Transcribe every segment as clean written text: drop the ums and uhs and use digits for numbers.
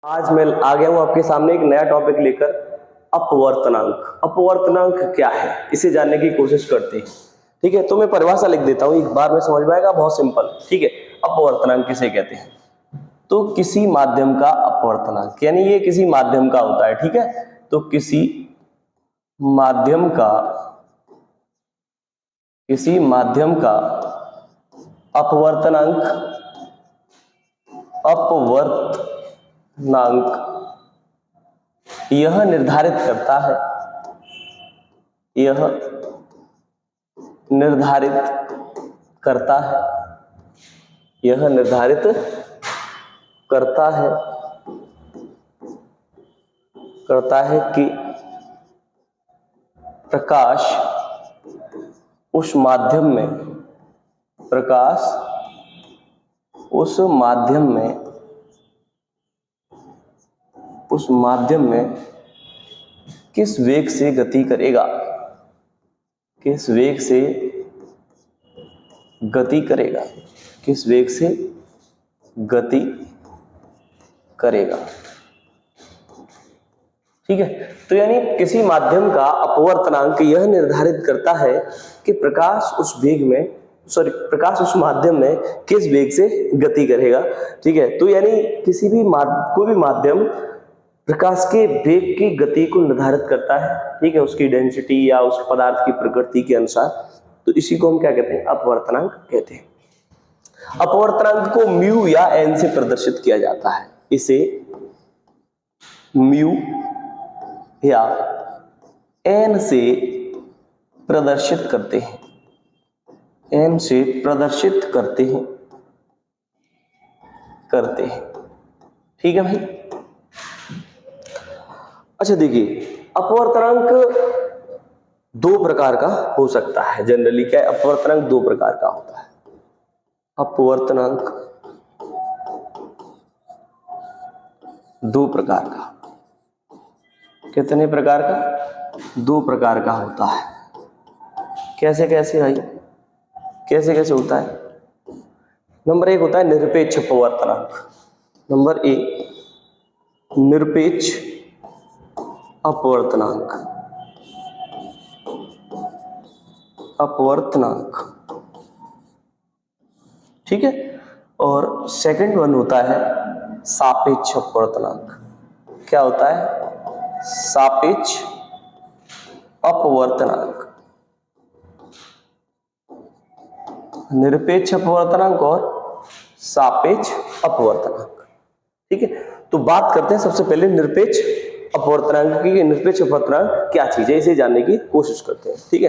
आज मैं आ गया हूं आपके सामने एक नया टॉपिक लेकर, अपवर्तनांक। अपवर्तनांक क्या है इसे जानने की कोशिश करते हैं। ठीक है, तो मैं परिभाषा लिख देता हूं, एक बार में समझ में आएगा, बहुत सिंपल। ठीक है, अपवर्तनांक किसे कहते हैं? तो किसी माध्यम का अपवर्तनांक, यानी ये किसी माध्यम का होता है। ठीक है, तो किसी माध्यम का अपवर्तनांक यह निर्धारित करता है, कि प्रकाश उस माध्यम में किस वेग से गति करेगा, किस वेग से गति करेगा। ठीक है, तो यानी किसी माध्यम का अपवर्तनांक यह निर्धारित करता है कि प्रकाश उस माध्यम में किस वेग से गति करेगा। ठीक है, तो यानी कोई भी माध्यम प्रकाश के वेग की गति को निर्धारित करता है। ठीक है, उसकी डेंसिटी या उस पदार्थ की प्रकृति के अनुसार। तो इसी को हम क्या कहते हैं? अपवर्तनांक कहते हैं। अपवर्तनांक को म्यू या एन से प्रदर्शित किया जाता है। इसे म्यू या एन से प्रदर्शित करते हैं, ठीक है भाई। अच्छा देखिए, अपवर्तनांक दो प्रकार का हो सकता है। जनरली क्या है, अपवर्तनांक दो प्रकार का होता है। अपवर्तनांक दो प्रकार का, कितने प्रकार का? दो प्रकार का होता है। कैसे कैसे भाई, कैसे कैसे होता है? नंबर एक होता है निरपेक्ष अपवर्तनांक। नंबर एक निरपेक्ष अपवर्तनांक। ठीक है, और सेकंड वन होता है सापेक्ष अपवर्तनांक। क्या होता है? सापेक्ष अपवर्तनांक। निरपेक्ष अपवर्तनांक और सापेक्ष अपवर्तनांक। ठीक है, तो बात करते हैं सबसे पहले निरपेक्ष अपवर्तनांक की। निरपेक्ष अपवर्तनांक क्या चीज है, इसे जानने की कोशिश करते हैं। ठीक है,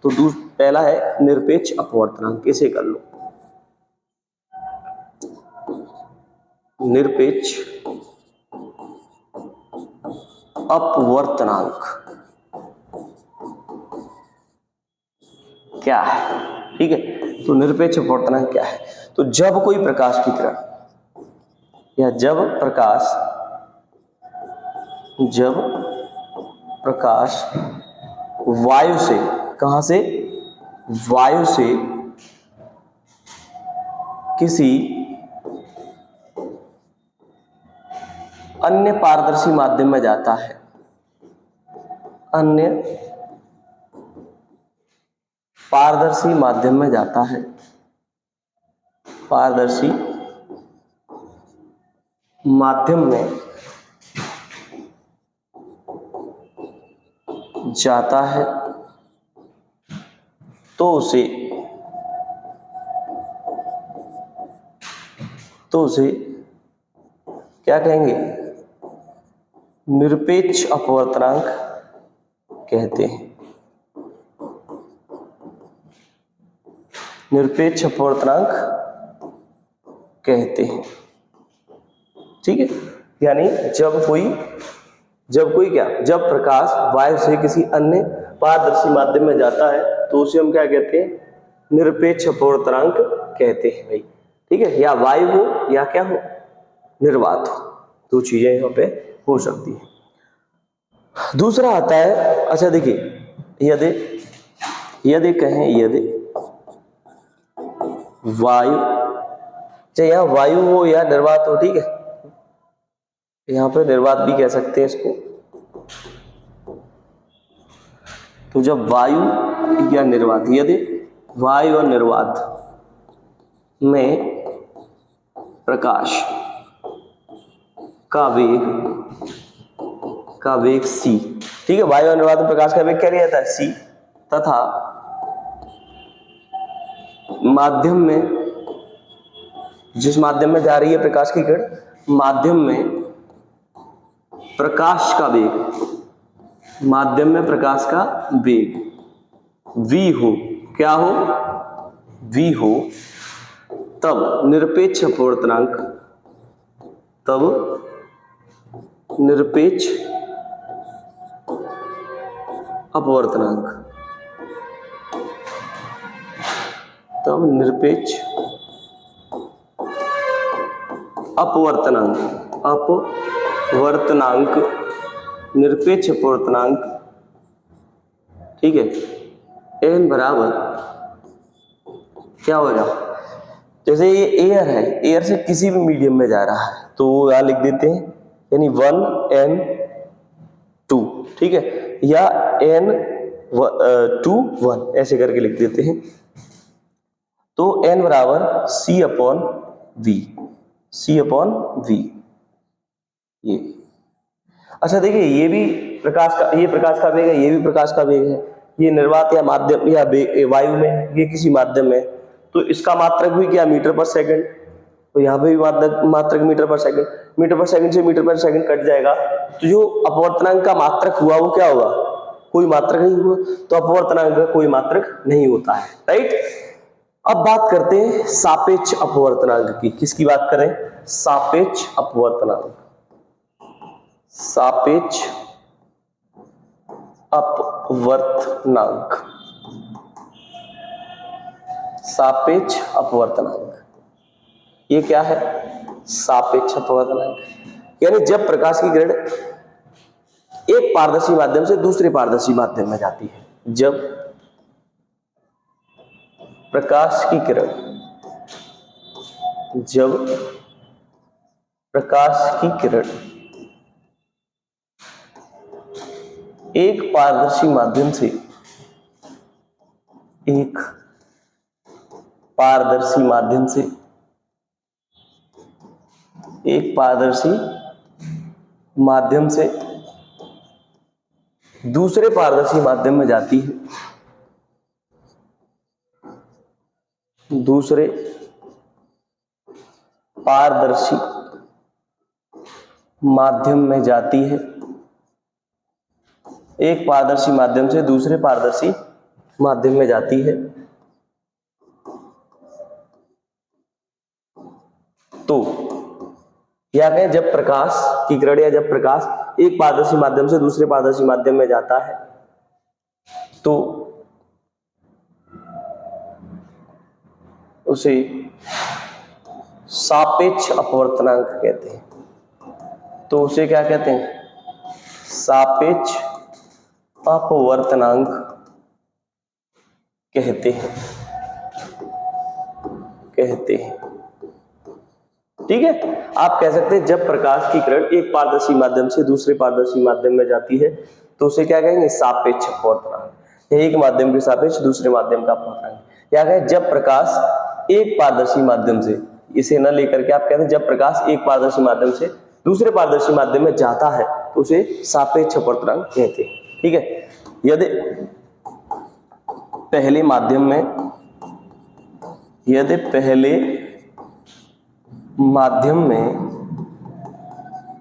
तो पहला है निरपेक्ष अपवर्तनांक। इसे कर लो, निरपेक्ष अपवर्तनांक क्या है? ठीक है, तो निरपेक्ष अपवर्तनांक क्या है? तो जब कोई प्रकाश की किरण या जब प्रकाश वायु से, कहां से? वायु से किसी अन्य पारदर्शी माध्यम में जाता है, अन्य पारदर्शी माध्यम में जाता है, पारदर्शी माध्यम में जाता है, तो उसे क्या कहेंगे? निरपेक्ष अपवर्तनांक कहते हैं। निरपेक्ष अपवर्तनांक कहते हैं। ठीक है, यानी जब प्रकाश वायु से किसी अन्य पारदर्शी माध्यम में जाता है, तो उसे हम क्या कहते हैं? निरपेक्ष अपवर्तनांक कहते हैं भाई। ठीक है, या वायु हो या क्या हो, निर्वात हो, दो चीजें यहाँ पे हो सकती है। दूसरा आता है, अच्छा देखिए, यदि वायु, चाहे यहाँ वायु हो या निर्वात हो, ठीक है, यहाँ पे निर्वात भी कह सकते हैं इसको। तो जब वायु या निर्वात, यदि वायु और निर्वात में प्रकाश का वेग c, ठीक है, वायु और निर्वात में प्रकाश का वेग क्या लिया जाता है c, तथा माध्यम में, जिस माध्यम में जा रही है प्रकाश की किरण, माध्यम में प्रकाश का वेग, माध्यम में प्रकाश का वेग v हो, क्या हो, v हो, तब निरपेक्ष अपवर्तनांक, तब निरपेक्ष अपवर्तनांक, तब निरपेक्ष अपवर्तनांक, निरपेक्ष अपवर्तनांक, ठीक है, n बराबर क्या होगा, जैसे ये एयर है, एयर से किसी भी मीडियम में जा रहा है तो यहां लिख देते हैं, यानी 1n2, ठीक है, या n2 1 ऐसे करके लिख देते हैं। तो n बराबर c अपॉन v, ये। अच्छा देखिए, ये भी प्रकाश का, ये प्रकाश का वेग है, ये भी प्रकाश का वेग है, ये निर्वात या माध्यम या वायु में, ये किसी माध्यम में, तो इसका मात्रक भी क्या, मीटर पर सेकंड, तो यहाँ पे भी मात्रक मीटर पर सेकंड, मीटर पर सेकंड से मीटर पर सेकंड कट जाएगा, तो जो अपवर्तनांक का मात्रक हुआ वो क्या होगा, कोई मात्रक नहीं हुआ, तो अपवर्तनांक का कोई मात्रक नहीं होता है, राइट। अब बात करते हैं सापेक्ष अपवर्तनांक की, किसकी बात करें, सापेक्ष अपवर्तनांक, सापेक्ष अपवर्तनांक, सापेक्ष अपवर्तनांक, ये क्या है, सापेक्ष अपवर्तनांक, यानी जब प्रकाश की किरण एक पारदर्शी माध्यम से दूसरे पारदर्शी माध्यम में जाती है, जब प्रकाश की किरण, जब प्रकाश की किरण एक पारदर्शी माध्यम से, एक पारदर्शी माध्यम से, एक पारदर्शी माध्यम से दूसरे पारदर्शी माध्यम में जाती है, दूसरे पारदर्शी माध्यम में जाती है, एक पारदर्शी माध्यम से दूसरे पारदर्शी माध्यम में जाती है, तो या कहें जब प्रकाश की किरण या जब प्रकाश एक पारदर्शी माध्यम से दूसरे पारदर्शी माध्यम में जाता है तो उसे सापेक्ष अपवर्तनांक कहते हैं, तो उसे क्या कहते हैं, सापेक्ष अपवर्तनांक कहते हैं, ठीक है। आप कह सकते हैं जब प्रकाश की किरण एक पारदर्शी माध्यम से दूसरे पारदर्शी माध्यम में जाती है तो उसे क्या कहेंगे, सापेक्ष अपवर्तनांक, एक माध्यम के सापेक्ष दूसरे माध्यम का अपवर्तनांक, या कहें जब प्रकाश एक पारदर्शी माध्यम से, इसे न लेकर के आप कहते हैं जब प्रकाश एक पारदर्शी माध्यम से दूसरे पारदर्शी माध्यम में जाता है तो उसे सापेक्ष अपवर्तनांक कहते हैं, ठीक है। यदि पहले माध्यम में, यदि पहले माध्यम में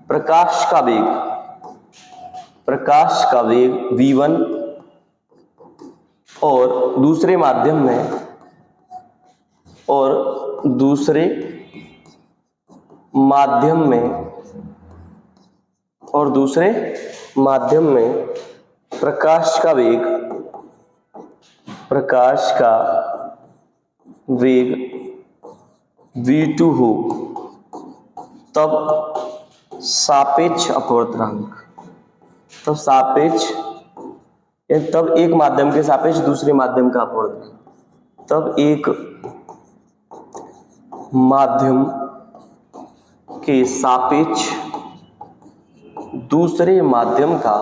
प्रकाश का वेग v1 और दूसरे माध्यम में, और दूसरे माध्यम में प्रकाश का वेग v2 हो, तब सापेक्ष अपवर्तनांक, तब एक माध्यम के सापेक्ष दूसरे माध्यम का अपवर्तनांक, तब एक माध्यम के सापेक्ष दूसरे माध्यम का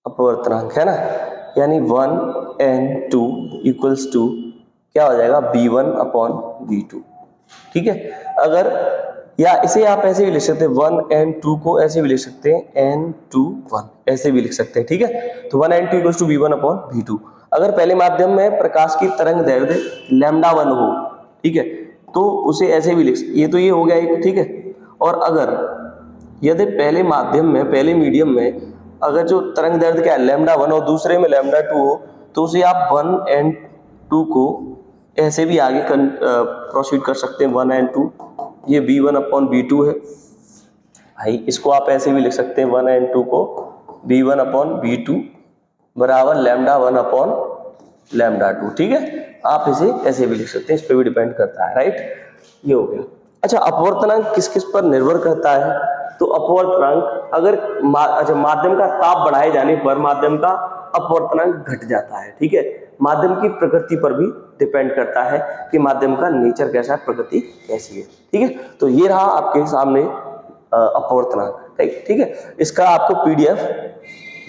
अपवर्तनांक है ना, यानी 1n2 इक्वल्स टू क्या हो जाएगा v1/v2। ठीक है, अगर या इसे आप ऐसे भी लिख सकते हैं 1n2 को ऐसे भी लिख सकते हैं n2 1 ऐसे भी लिख सकते हैं। ठीक है, तो 1n2 इक्वल्स टू v1/v2। अगर पहले माध्यम में प्रकाश की तरंग दैर्ध्य λ1 हो, ठीक है, तो उसे ऐसे भी लिख, ये तो ये हो गया एक। ठीक है, और अगर यदि पहले मीडियम में अगर जो तरंग दैर्ध्य क्या है λ1 और दूसरे में λ2 हो, तो उसे आप 1n2 को ऐसे भी आगे प्रोसीड कर सकते हैं 1n2, ये v1/v2 है भाई, इसको आप ऐसे भी लिख सकते हैं 1n2 को v1/v2 बराबर λ1/λ2। ठीक है, आप इसे ऐसे भी लिख सकते हैं, इस पे भी डिपेंड करता है। राइट, ये हो गया। अच्छा, अपवर्तनांक किस किस पर निर्भर करता है? तो अपवर्तनांक अगर माध्यम का ताप बढ़ाए जाने पर माध्यम का अपवर्तनांक घट जाता है। ठीक है, माध्यम की प्रकृति पर भी डिपेंड करता है कि माध्यम का नेचर कैसा है, प्रकृति कैसी है। ठीक है, तो ये रहा आपके सामने अपवर्तनांक। ठीक है, इसका आपको PDF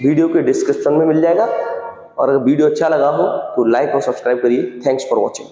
वीडियो के डिस्क्रिप्शन में मिल जाएगा, और अगर वीडियो अच्छा लगा हो तो लाइक और सब्सक्राइब करिए। Thanks for watching.